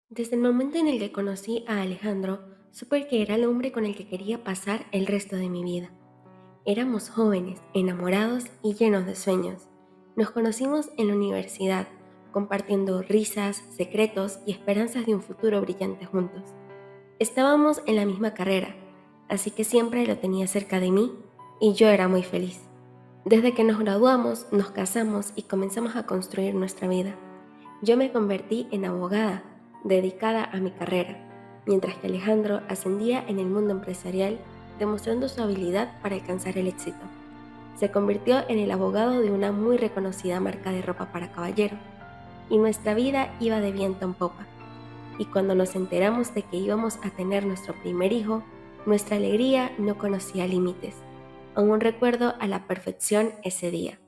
Desde el momento en el que conocí a Alejandro, supe que era el hombre con el que quería pasar el resto de mi vida. Éramos jóvenes, enamorados y llenos de sueños. Nos conocimos en la universidad, compartiendo risas, secretos y esperanzas de un futuro brillante juntos. Estábamos en la misma carrera, así que siempre lo tenía cerca de mí y yo era muy feliz. Desde que nos graduamos, nos casamos y comenzamos a construir nuestra vida. Yo me convertí en abogada, dedicada a mi carrera, mientras que Alejandro ascendía en el mundo empresarial, demostrando su habilidad para alcanzar el éxito. Se convirtió en el abogado de una muy reconocida marca de ropa para caballero, y nuestra vida iba de viento en popa. Y cuando nos enteramos de que íbamos a tener nuestro primer hijo, nuestra alegría no conocía límites. Aún recuerdo a la perfección ese día.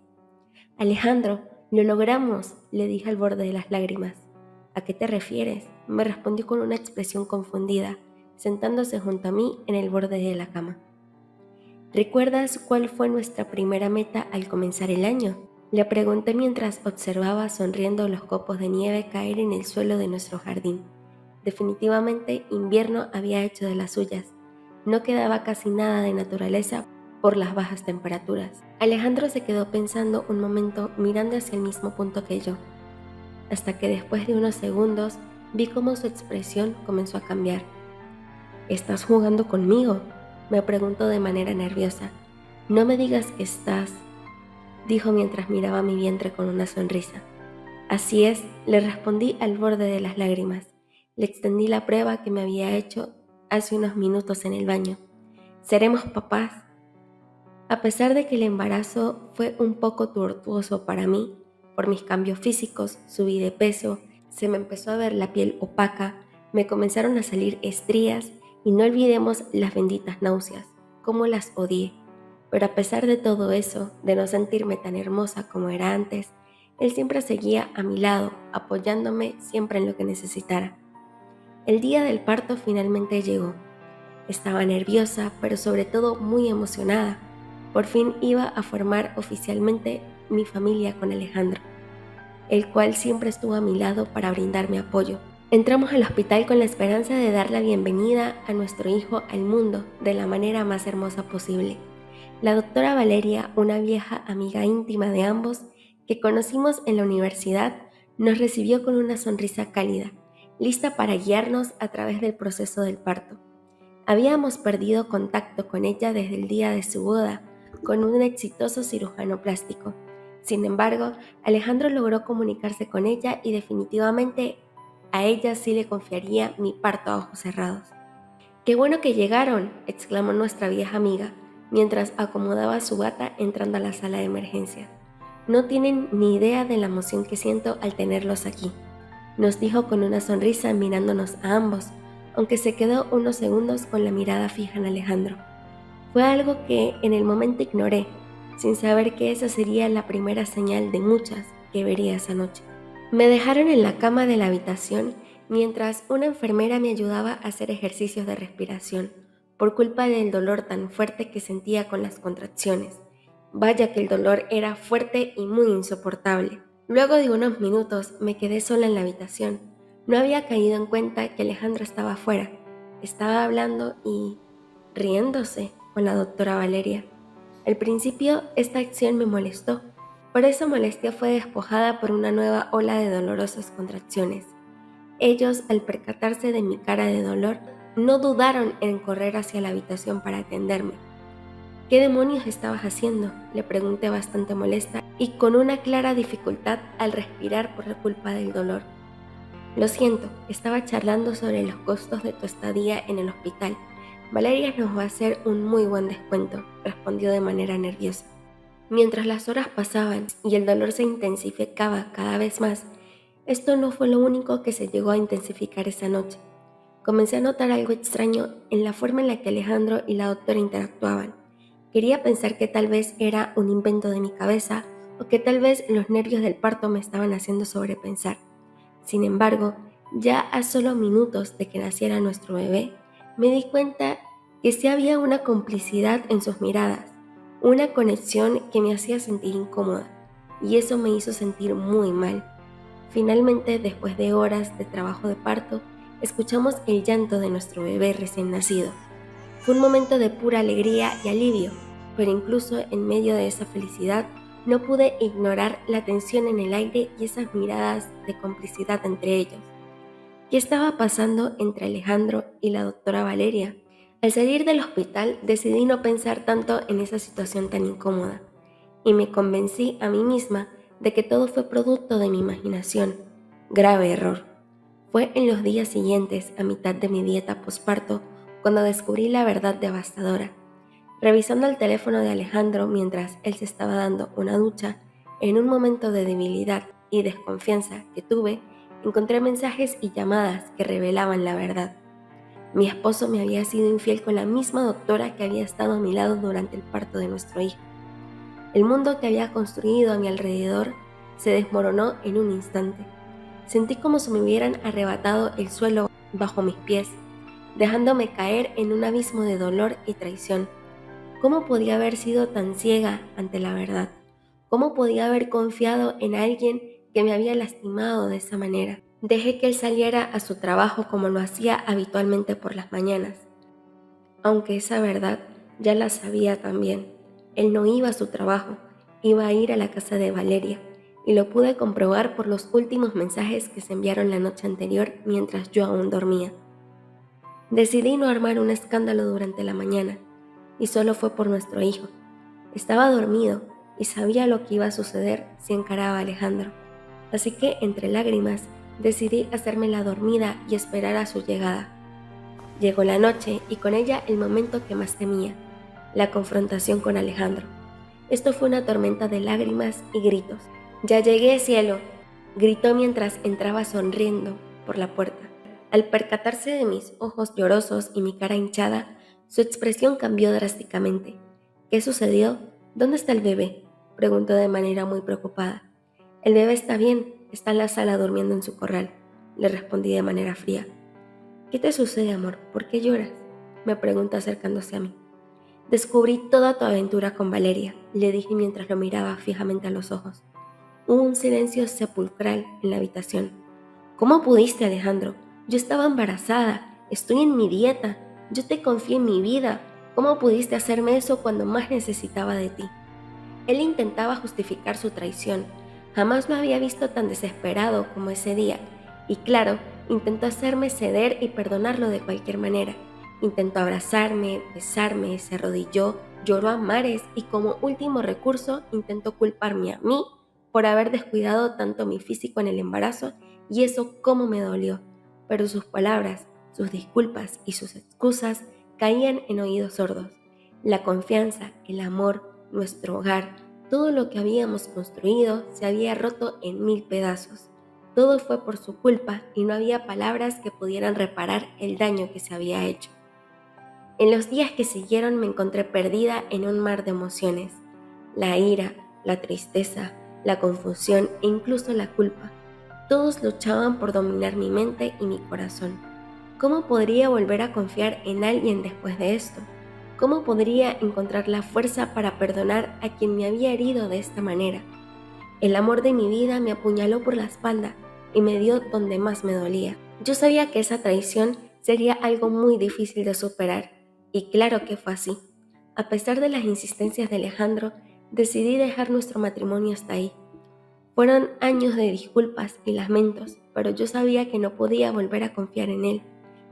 Alejandro, lo logramos, le dije al borde de las lágrimas. ¿A qué te refieres? Me respondió con una expresión confundida, sentándose junto a mí en el borde de la cama. ¿Recuerdas cuál fue nuestra primera meta al comenzar el año? Le pregunté mientras observaba sonriendo los copos de nieve caer en el suelo de nuestro jardín. Definitivamente invierno había hecho de las suyas. No quedaba casi nada de naturaleza por las bajas temperaturas. Alejandro se quedó pensando un momento mirando hacia el mismo punto que yo, hasta que después de unos segundos vi cómo su expresión comenzó a cambiar. ¿Estás jugando conmigo?, me preguntó de manera nerviosa. No me digas que estás, dijo mientras miraba mi vientre con una sonrisa. Así es, le respondí al borde de las lágrimas. Le extendí la prueba que me había hecho hace unos minutos en el baño. Seremos papás. A pesar de que el embarazo fue un poco tortuoso para mí, por mis cambios físicos, subí de peso, se me empezó a ver la piel opaca, me comenzaron a salir estrías y no olvidemos las benditas náuseas, cómo las odié. Pero a pesar de todo eso, de no sentirme tan hermosa como era antes, él siempre seguía a mi lado, apoyándome siempre en lo que necesitara. El día del parto finalmente llegó. Estaba nerviosa, pero sobre todo muy emocionada. Por fin iba a formar oficialmente mi familia con Alejandro, el cual siempre estuvo a mi lado para brindarme apoyo. Entramos al hospital con la esperanza de dar la bienvenida a nuestro hijo al mundo de la manera más hermosa posible. La doctora Valeria, una vieja amiga íntima de ambos que conocimos en la universidad, nos recibió con una sonrisa cálida, lista para guiarnos a través del proceso del parto. Habíamos perdido contacto con ella desde el día de su boda, con un exitoso cirujano plástico. Sin embargo, Alejandro logró comunicarse con ella y definitivamente a ella sí le confiaría mi parto a ojos cerrados. ¡Qué bueno que llegaron!, exclamó nuestra vieja amiga, mientras acomodaba su bata entrando a la sala de emergencias. No tienen ni idea de la emoción que siento al tenerlos aquí, nos dijo con una sonrisa mirándonos a ambos, aunque se quedó unos segundos con la mirada fija en Alejandro. Fue algo que en el momento ignoré, sin saber que esa sería la primera señal de muchas que vería esa noche. Me dejaron en la cama de la habitación mientras una enfermera me ayudaba a hacer ejercicios de respiración, por culpa del dolor tan fuerte que sentía con las contracciones. Vaya que el dolor era fuerte y muy insoportable. Luego de unos minutos me quedé sola en la habitación. No había caído en cuenta que Alejandro estaba afuera. Estaba hablando y riéndose con la doctora Valeria. Al principio esta acción me molestó, pero esa molestia fue despojada por una nueva ola de dolorosas contracciones. Ellos, al percatarse de mi cara de dolor, no dudaron en correr hacia la habitación para atenderme. ¿Qué demonios estabas haciendo?, le pregunté bastante molesta y con una clara dificultad al respirar por la culpa del dolor. Lo siento, estaba charlando sobre los costos de tu estadía en el hospital. Valeria nos va a hacer un muy buen descuento, respondió de manera nerviosa. Mientras las horas pasaban y el dolor se intensificaba cada vez más, esto no fue lo único que se llegó a intensificar esa noche. Comencé a notar algo extraño en la forma en la que Alejandro y la doctora interactuaban. Quería pensar que tal vez era un invento de mi cabeza o que tal vez los nervios del parto me estaban haciendo sobrepensar. Sin embargo, ya a solo minutos de que naciera nuestro bebé, me di cuenta que sí había una complicidad en sus miradas, una conexión que me hacía sentir incómoda, y eso me hizo sentir muy mal. Finalmente, después de horas de trabajo de parto, escuchamos el llanto de nuestro bebé recién nacido. Fue un momento de pura alegría y alivio, pero incluso en medio de esa felicidad no pude ignorar la tensión en el aire y esas miradas de complicidad entre ellos. ¿Qué estaba pasando entre Alejandro y la doctora Valeria? Al salir del hospital decidí no pensar tanto en esa situación tan incómoda y me convencí a mí misma de que todo fue producto de mi imaginación. Grave error. Fue en los días siguientes, a mitad de mi dieta posparto, cuando descubrí la verdad devastadora. Revisando el teléfono de Alejandro mientras él se estaba dando una ducha, en un momento de debilidad y desconfianza que tuve, encontré mensajes y llamadas que revelaban la verdad. Mi esposo me había sido infiel con la misma doctora que había estado a mi lado durante el parto de nuestro hijo. El mundo que había construido a mi alrededor se desmoronó en un instante. Sentí como si me hubieran arrebatado el suelo bajo mis pies, dejándome caer en un abismo de dolor y traición. ¿Cómo podía haber sido tan ciega ante la verdad? ¿Cómo podía haber confiado en alguien que me había lastimado de esa manera? Dejé que él saliera a su trabajo como lo hacía habitualmente por las mañanas. Aunque esa verdad ya la sabía también. Él no iba a su trabajo, iba a ir a la casa de Valeria, y lo pude comprobar por los últimos mensajes que se enviaron la noche anterior mientras yo aún dormía. Decidí no armar un escándalo durante la mañana, y solo fue por nuestro hijo. Estaba dormido y sabía lo que iba a suceder si encaraba a Alejandro. Así que, entre lágrimas, decidí hacerme la dormida y esperar a su llegada. Llegó la noche y con ella el momento que más temía, la confrontación con Alejandro. Esto fue una tormenta de lágrimas y gritos. «¡Ya llegué, cielo!», gritó mientras entraba sonriendo por la puerta. Al percatarse de mis ojos llorosos y mi cara hinchada, su expresión cambió drásticamente. «¿Qué sucedió? ¿Dónde está el bebé?», preguntó de manera muy preocupada. «El bebé está bien, está en la sala durmiendo en su corral», le respondí de manera fría. «¿Qué te sucede, amor? ¿Por qué lloras?», me preguntó acercándose a mí. «Descubrí toda tu aventura con Valeria», le dije mientras lo miraba fijamente a los ojos. Hubo un silencio sepulcral en la habitación. «¿Cómo pudiste, Alejandro? Yo estaba embarazada, estoy en mi dieta, yo te confié en mi vida. ¿Cómo pudiste hacerme eso cuando más necesitaba de ti?». Él intentaba justificar su traición. Jamás lo había visto tan desesperado como ese día. Y claro, intentó hacerme ceder y perdonarlo de cualquier manera. Intentó abrazarme, besarme, se arrodilló, lloró a mares y como último recurso intentó culparme a mí por haber descuidado tanto mi físico en el embarazo, y eso cómo me dolió. Pero sus palabras, sus disculpas y sus excusas caían en oídos sordos. La confianza, el amor, nuestro hogar, todo lo que habíamos construido se había roto en 1000 pedazos. Todo fue por su culpa y no había palabras que pudieran reparar el daño que se había hecho. En los días que siguieron me encontré perdida en un mar de emociones. La ira, la tristeza, la confusión e incluso la culpa. Todos luchaban por dominar mi mente y mi corazón. ¿Cómo podría volver a confiar en alguien después de esto? ¿Cómo podría encontrar la fuerza para perdonar a quien me había herido de esta manera? El amor de mi vida me apuñaló por la espalda y me dio donde más me dolía. Yo sabía que esa traición sería algo muy difícil de superar, y claro que fue así. A pesar de las insistencias de Alejandro, decidí dejar nuestro matrimonio hasta ahí. Fueron años de disculpas y lamentos, pero yo sabía que no podía volver a confiar en él,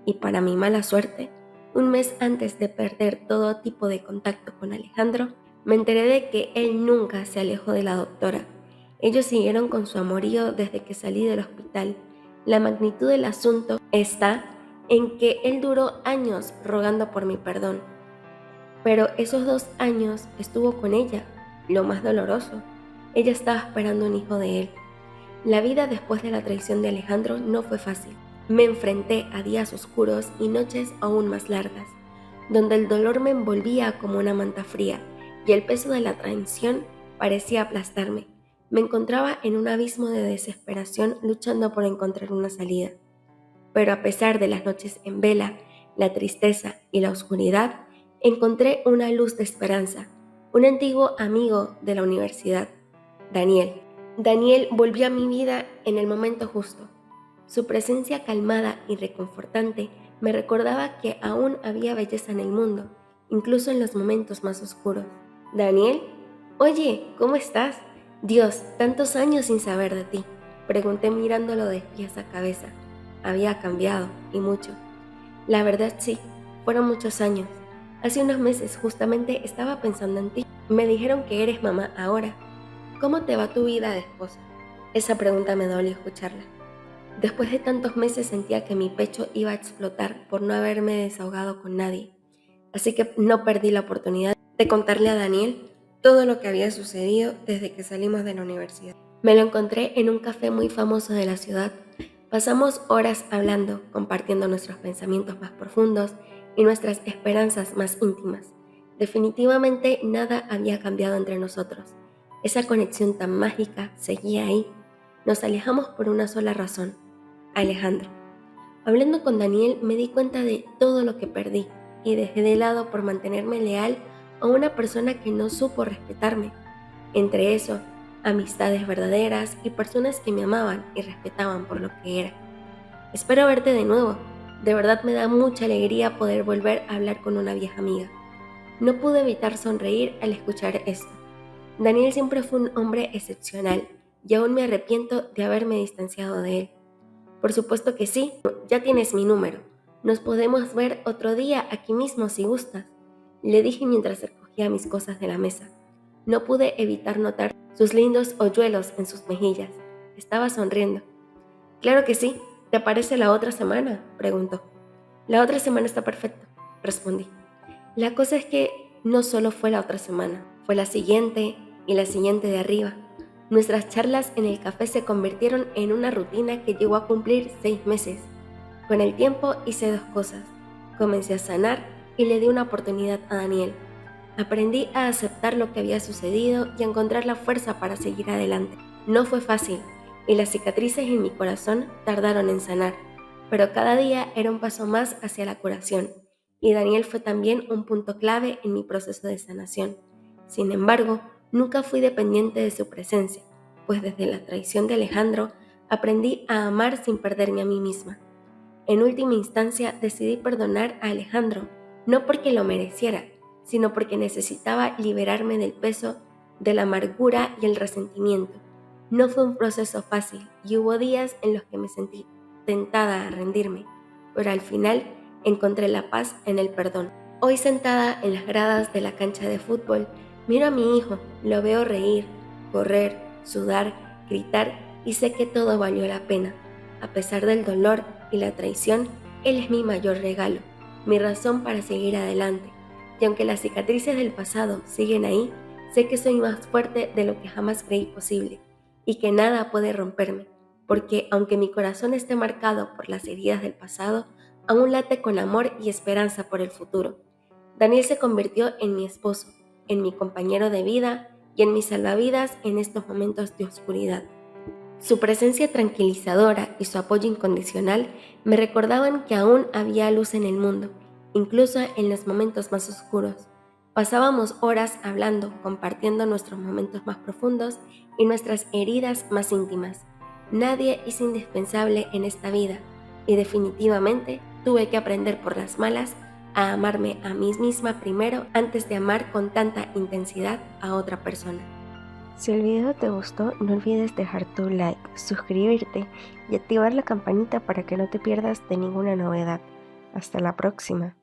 y para mi mala suerte, un mes antes de perder todo tipo de contacto con Alejandro, me enteré de que él nunca se alejó de la doctora. Ellos siguieron con su amorío desde que salí del hospital. La magnitud del asunto está en que él duró años rogando por mi perdón, pero esos 2 años estuvo con ella, lo más doloroso. Ella estaba esperando un hijo de él. La vida después de la traición de Alejandro no fue fácil. Me enfrenté a días oscuros y noches aún más largas, donde el dolor me envolvía como una manta fría y el peso de la traición parecía aplastarme. Me encontraba en un abismo de desesperación luchando por encontrar una salida. Pero a pesar de las noches en vela, la tristeza y la oscuridad, encontré una luz de esperanza, un antiguo amigo de la universidad, Daniel. Daniel volvió a mi vida en el momento justo. Su presencia calmada y reconfortante me recordaba que aún había belleza en el mundo, incluso en los momentos más oscuros. Daniel, oye, ¿cómo estás? Dios, tantos años sin saber de ti. Pregunté mirándolo de pies a cabeza. Había cambiado, y mucho. La verdad sí, fueron muchos años. Hace unos meses justamente estaba pensando en ti. Me dijeron que eres mamá ahora. ¿Cómo te va tu vida de esposa? Esa pregunta me dolió escucharla. Después de tantos meses sentía que mi pecho iba a explotar por no haberme desahogado con nadie. Así que no perdí la oportunidad de contarle a Daniel todo lo que había sucedido desde que salimos de la universidad. Me lo encontré en un café muy famoso de la ciudad. Pasamos horas hablando, compartiendo nuestros pensamientos más profundos y nuestras esperanzas más íntimas. Definitivamente nada había cambiado entre nosotros. Esa conexión tan mágica seguía ahí. Nos alejamos por una sola razón: Alejandro. Hablando con Daniel me di cuenta de todo lo que perdí y dejé de lado por mantenerme leal a una persona que no supo respetarme. Entre eso, amistades verdaderas y personas que me amaban y respetaban por lo que era. Espero verte de nuevo. De verdad me da mucha alegría poder volver a hablar con una vieja amiga. No pude evitar sonreír al escuchar esto. Daniel siempre fue un hombre excepcional y aún me arrepiento de haberme distanciado de él. Por supuesto que sí, ya tienes mi número. Nos podemos ver otro día aquí mismo si gustas, le dije mientras recogía mis cosas de la mesa. No pude evitar notar sus lindos hoyuelos en sus mejillas. Estaba sonriendo. Claro que sí. ¿Te aparece la otra semana?, preguntó. La otra semana está perfecto, respondí. La cosa es que no solo fue la otra semana, fue la siguiente y la siguiente de arriba. Nuestras charlas en el café se convirtieron en una rutina que llegó a cumplir 6 meses. Con el tiempo hice 2 cosas. Comencé a sanar y le di una oportunidad a Daniel. Aprendí a aceptar lo que había sucedido y a encontrar la fuerza para seguir adelante. No fue fácil y las cicatrices en mi corazón tardaron en sanar, pero cada día era un paso más hacia la curación, y Daniel fue también un punto clave en mi proceso de sanación. Sin embargo, nunca fui dependiente de su presencia, pues desde la traición de Alejandro aprendí a amar sin perderme a mí misma. En última instancia decidí perdonar a Alejandro, no porque lo mereciera, sino porque necesitaba liberarme del peso de la amargura y el resentimiento. No fue un proceso fácil y hubo días en los que me sentí tentada a rendirme, pero al final encontré la paz en el perdón. Hoy, sentada en las gradas de la cancha de fútbol, miro a mi hijo, lo veo reír, correr, sudar, gritar y sé que todo valió la pena. A pesar del dolor y la traición, él es mi mayor regalo, mi razón para seguir adelante. Y aunque las cicatrices del pasado siguen ahí, sé que soy más fuerte de lo que jamás creí posible y que nada puede romperme, porque aunque mi corazón esté marcado por las heridas del pasado, aún late con amor y esperanza por el futuro. Daniel se convirtió en mi esposo, en mi compañero de vida y en mi salvavidas en estos momentos de oscuridad. Su presencia tranquilizadora y su apoyo incondicional me recordaban que aún había luz en el mundo, incluso en los momentos más oscuros. Pasábamos horas hablando, compartiendo nuestros momentos más profundos y nuestras heridas más íntimas. Nadie es indispensable en esta vida y definitivamente tuve que aprender por las malas a amarme a mí misma primero antes de amar con tanta intensidad a otra persona. Si el video te gustó, no olvides dejar tu like, suscribirte y activar la campanita para que no te pierdas de ninguna novedad. Hasta la próxima.